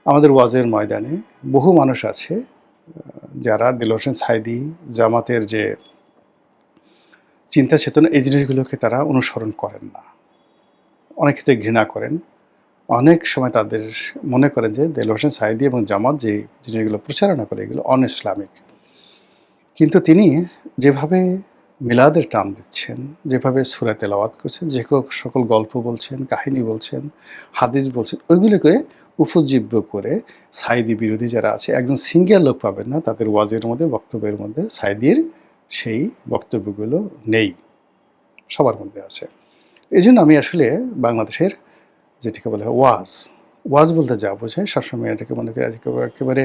আমাদের ওয়াজের ময়দানে বহু মানুষ আছে যারা দেলোয়ার হোসেন সাঈদী জামাতের যে চিন্তা চেতনা এই জিনিসগুলোকে তারা অনুসরণ করেন না। অনেক ক্ষেত্রে ঘৃণা করেন। অনেক সময় তাদের মনে করেন যে দেলোয়ার হোসেন সাঈদী এবং জামাত যে জিনিসগুলো প্রচারণা করে এগুলো অন-ইসলামিক। কিন্তু তিনি যেভাবে মিলাদের টান দিচ্ছেন, যেভাবে সূরা তেলাওয়াত করছেন, যে সকল গল্প বলছেন, কাহিনী বলছেন, হাদিস বলছেন, ওইগুলোকে উপজীব্য করে সাঈদী বিরোধী যারা আছে একজন সিঙ্গেল লোক পাবেন না তাদের ওয়াজের মধ্যে, বক্তব্যের মধ্যে সাঈদীর সেই বক্তব্যগুলো নেই। সবার মধ্যে আছে। এজন্য আমি আসলে বাংলাদেশের যেটাকে বলা হয় ওয়াজ বলতে যা বোঝায় সবসময় এটাকে মনে করি একেবারে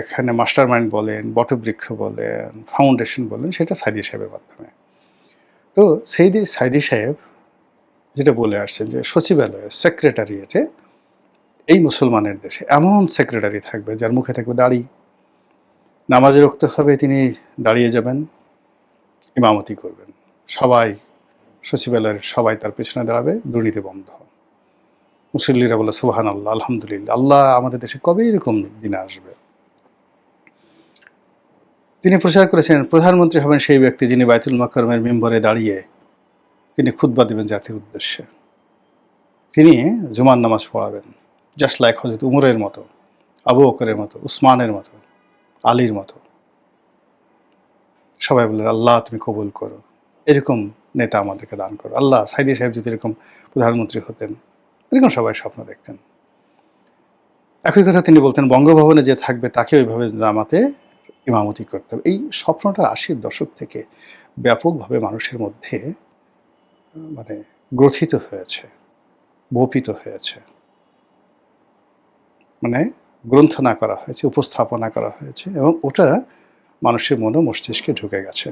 এখানে মাস্টার মাইন্ড বলেন, বটবৃক্ষ বলেন, ফাউন্ডেশন বলেন, সেটা সাঈদী সাহেবের মাধ্যমে। তো সাঈদী সাহেব যেটা বলে আসছেন যে সচিবালয়ে, সেক্রেটারিয়েটে এই মুসলমানের দেশে এমন সেক্রেটারি থাকবে যার মুখে থাকবে দাড়ি, নামাজে রুখতে হবে তিনি দাঁড়িয়ে যাবেন, ইমামতি করবেন। সবাই সচিবালয়ের সবাই তার পেছনে দাঁড়াবে, দুর্নীতি বন্ধ। মুসল্লিরা বলে সুবহানাল্লাহ, আলহামদুলিল্লাহ, আল্লাহ আমাদের দেশে কবে এরকম দিন আসবে। তিনি প্রচার করেছেন প্রধানমন্ত্রী হবেন সেই ব্যক্তি যিনি বাইতুল মোকাররমের মিম্বরে দাঁড়িয়ে তিনি খুতবা দেবেন জাতির উদ্দেশ্যে। তিনি জুমার নামাজ পড়াবেন জাস্ট লাইক হযরত উমরের মতো, আবু বকরের মতো, উসমানের মতো, আলীর মতো। সবাই বললেন আল্লাহ তুমি কবুল করো, এরকম নেতা আমাদেরকে দান করো। আল্লাহ সাঈদী সাহেব যদি এরকম প্রধানমন্ত্রী হতেন, এরকম সবাই স্বপ্ন দেখতেন। একই কথা তিনি বলতেন বঙ্গভবনে যে থাকবে তাকে ওইভাবে জামাতে ইমামতি করতে হবে। এই স্বপ্নটা ৮০-র দশক থেকে ব্যাপকভাবে মানুষের মধ্যে মানে গ্রথিত হয়েছে, বপিত হয়েছে, মানে গ্রন্থনা করা হয়েছে, উপস্থাপনা করা হয়েছে এবং ওটা মানুষের মন ও মস্তিষ্কে ঢুকে গেছে।